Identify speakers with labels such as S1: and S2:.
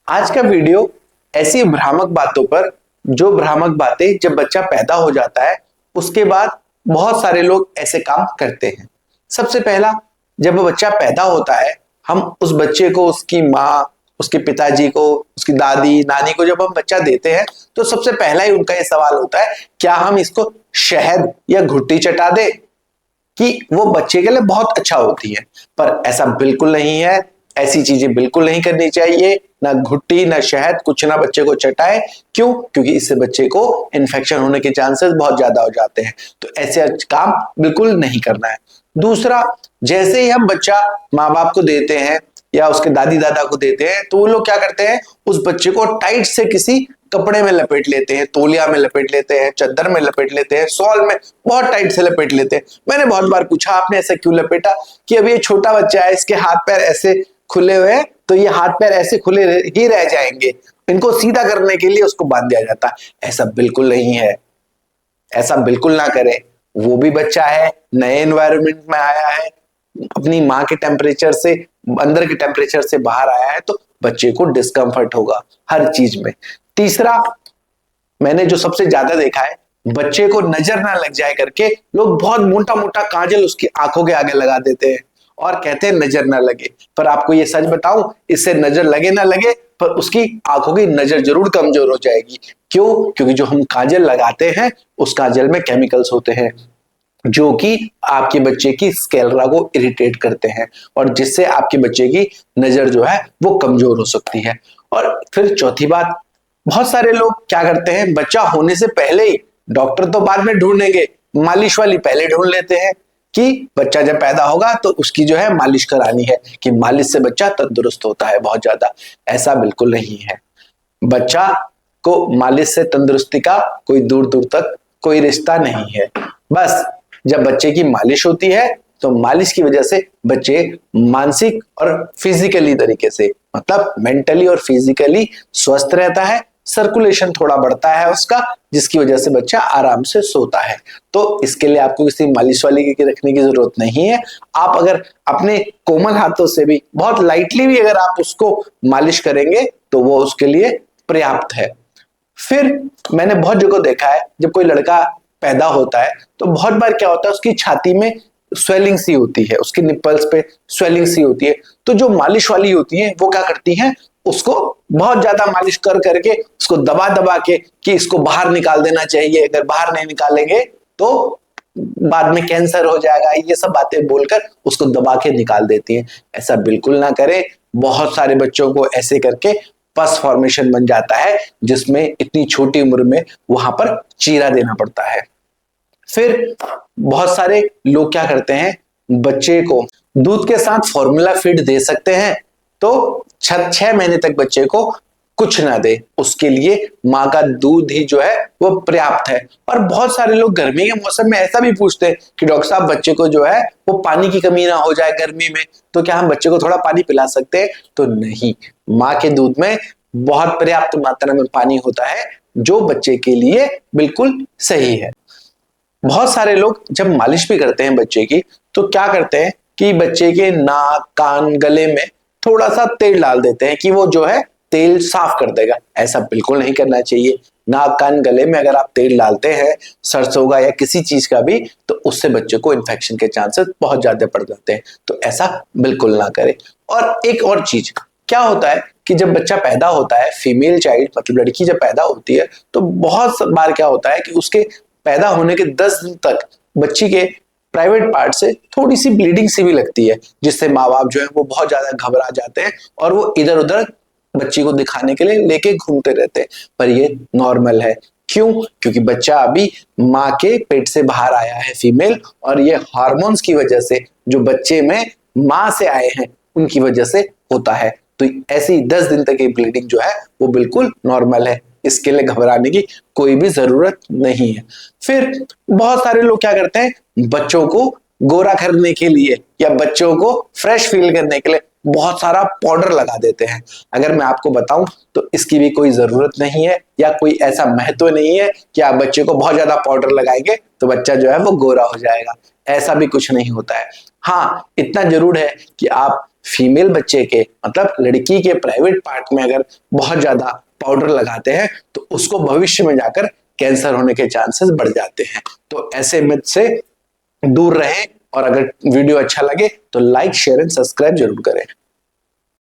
S1: आज का वीडियो ऐसी भ्रामक बातों पर, जो भ्रामक बातें जब बच्चा पैदा हो जाता है उसके बाद बहुत सारे लोग ऐसे काम करते हैं। सबसे पहला, जब बच्चा पैदा होता है हम उस बच्चे को उसकी माँ, उसके पिताजी को, उसकी दादी नानी को जब हम बच्चा देते हैं तो सबसे पहला ही उनका ये सवाल होता है, क्या हम इसको शहद या घुट्टी चटा दें कि वो बच्चे के लिए बहुत अच्छा होती है। पर ऐसा बिल्कुल नहीं है, ऐसी चीजें बिल्कुल नहीं करनी चाहिए। ना घुट्टी ना शहद, कुछ ना बच्चे को चटाए। क्यों? क्योंकि इससे बच्चे को इन्फेक्शन होने के चांसेस बहुत ज्यादा हो जाते हैं। तो ऐसे काम बिल्कुल नहीं करना है। दूसरा, जैसे ही हम बच्चा माँ बाप को देते हैं या उसके दादी दादा को देते हैं तो वो लोग क्या करते हैं, उस बच्चे को टाइट से किसी कपड़े में लपेट लेते हैं, तौलिया में लपेट लेते हैं, चादर में लपेट लेते हैं, शॉल में बहुत टाइट से लपेट लेते हैं। मैंने बहुत बार पूछा, आपने ऐसा क्यों लपेटा? कि अभी ये छोटा बच्चा है, इसके हाथ पैर ऐसे खुले हुए हैं तो ये हाथ पैर ऐसे खुले ही रह जाएंगे, इनको सीधा करने के लिए उसको बांध दिया जाता है। ऐसा बिल्कुल नहीं है, ऐसा बिल्कुल ना करें। वो भी बच्चा है, नए एनवायरनमेंट में आया है, अपनी माँ के टेम्परेचर से, अंदर के टेम्परेचर से बाहर आया है, तो बच्चे को डिस्कम्फर्ट होगा हर चीज में। तीसरा, मैंने जो सबसे ज्यादा देखा है, बच्चे को नजर ना लग जाए करके लोग बहुत मोटा मोटा काजल उसकी आंखों के आगे लगा देते हैं और कहते हैं नजर ना लगे। पर आपको ये सच बताऊं, इससे नजर लगे ना लगे पर उसकी आंखों की नजर जरूर कमजोर हो जाएगी। क्यों? क्योंकि जो हम काजल लगाते हैं उस काजल में केमिकल्स होते हैं जो कि आपके बच्चे की स्क्लेरा को इरिटेट करते हैं और जिससे आपके बच्चे की नजर जो है वो कमजोर हो सकती है। और फिर चौथी बात, बहुत सारे लोग क्या करते हैं, बच्चा होने से पहले ही, डॉक्टर तो बाद में ढूंढेंगे, मालिश वाली पहले ढूंढ लेते हैं कि बच्चा जब पैदा होगा तो उसकी जो है मालिश करानी है, कि मालिश से बच्चा तंदुरुस्त होता है बहुत ज्यादा। ऐसा बिल्कुल नहीं है। बच्चा को मालिश से तंदुरुस्ती का कोई दूर दूर तक कोई रिश्ता नहीं है। बस जब बच्चे की मालिश होती है तो मालिश की वजह से बच्चे मानसिक और फिजिकली तरीके से, मतलब मेंटली और फिजिकली स्वस्थ रहता है, सर्कुलेशन थोड़ा बढ़ता है उसका, जिसकी वजह से बच्चा आराम से सोता है। तो इसके लिए आपको किसी मालिश वाली की रखने की जरूरत नहीं है। आप अगर अपने कोमल हाथों से भी, बहुत लाइटली भी अगर आप उसको मालिश करेंगे तो वो उसके लिए पर्याप्त है। फिर मैंने बहुत जगह देखा है, जब कोई लड़का पैदा होता है तो बहुत बार क्या होता है, उसकी छाती में स्वेलिंग सी होती है, उसके निप्पल्स पे स्वेलिंग सी होती है। तो जो मालिश वाली होती है वो क्या करती हैं, उसको बहुत ज्यादा मालिश कर करके उसको दबा दबा के कि इसको बाहर निकाल देना चाहिए, अगर बाहर नहीं निकालेंगे तो बाद में कैंसर हो जाएगा, ये सब बातें बोलकर उसको दबा के निकाल देती हैं। ऐसा बिल्कुल ना करें। बहुत सारे बच्चों को ऐसे करके पस फॉर्मेशन बन जाता है जिसमें इतनी छोटी उम्र में वहां पर चीरा देना पड़ता है। फिर बहुत सारे लोग क्या करते हैं, बच्चे को दूध के साथ फॉर्मूला फीड दे सकते हैं तो 6 महीने तक बच्चे को कुछ ना दे, उसके लिए माँ का दूध ही जो है वो पर्याप्त है। और बहुत सारे लोग गर्मी के मौसम में ऐसा भी पूछते हैं कि डॉक्टर साहब बच्चे को जो है वो पानी की कमी ना हो जाए गर्मी में, तो क्या हम बच्चे को थोड़ा पानी पिला सकते हैं? तो नहीं, माँ के दूध में बहुत पर्याप्त मात्रा में पानी होता है जो बच्चे के लिए बिल्कुल सही है। बहुत सारे लोग जब मालिश भी करते हैं बच्चे की तो क्या करते हैं कि बच्चे के नाक, कान, गले में थोड़ा सा तेल डाल देते हैं कि वो जो है तेल साफ कर देगा। ऐसा बिल्कुल नहीं करना चाहिए। नाक, कान, गले में अगर आप तेल डालते हैं सरसों का या किसी चीज का भी, तो उससे बच्चे को इन्फेक्शन के चांसेस बहुत ज्यादा बढ़ जाते हैं। तो ऐसा बिल्कुल ना करें। और एक और चीज, क्या होता है कि जब बच्चा पैदा होता है, फीमेल चाइल्ड मतलब लड़की जब पैदा होती है तो बहुत बार क्या होता है कि उसके पैदा होने के 10 दिन तक बच्ची के प्राइवेट पार्ट से थोड़ी सी ब्लीडिंग सी भी लगती है, जिससे माँ बाप जो है वो बहुत ज्यादा घबरा जाते हैं और वो इधर उधर बच्ची को दिखाने के लिए लेके घूमते रहते हैं। पर ये नॉर्मल है। क्यों? क्योंकि बच्चा अभी माँ के पेट से बाहर आया है फीमेल, और ये हार्मोन्स की वजह से जो बच्चे में माँ से आए हैं उनकी वजह से होता है। तो ऐसी 10 दिन तक की ब्लीडिंग जो है वो बिल्कुल नॉर्मल है, इसके लिए घबराने की कोई भी जरूरत नहीं है। फिर बहुत सारे लोग क्या करते हैं, बच्चों को गोरा करने के लिए या बच्चों को फ्रेश फील करने के लिए बहुत सारा पाउडर लगा देते हैं। अगर मैं आपको बताऊं तो इसकी भी कोई जरूरत नहीं है या कोई ऐसा महत्व नहीं है कि आप बच्चे को बहुत ज्यादा पाउडर लगाएंगे तो बच्चा जो है वो गोरा हो जाएगा। ऐसा भी कुछ नहीं होता है। हाँ, इतना जरूर है कि आप फीमेल बच्चे के मतलब लड़की के प्राइवेट पार्ट में अगर बहुत ज्यादा पाउडर लगाते हैं तो उसको भविष्य में जाकर कैंसर होने के चांसेस बढ़ जाते हैं। तो ऐसे मिथ से दूर रहें, और अगर वीडियो अच्छा लगे तो लाइक शेयर एंड सब्सक्राइब जरूर करें।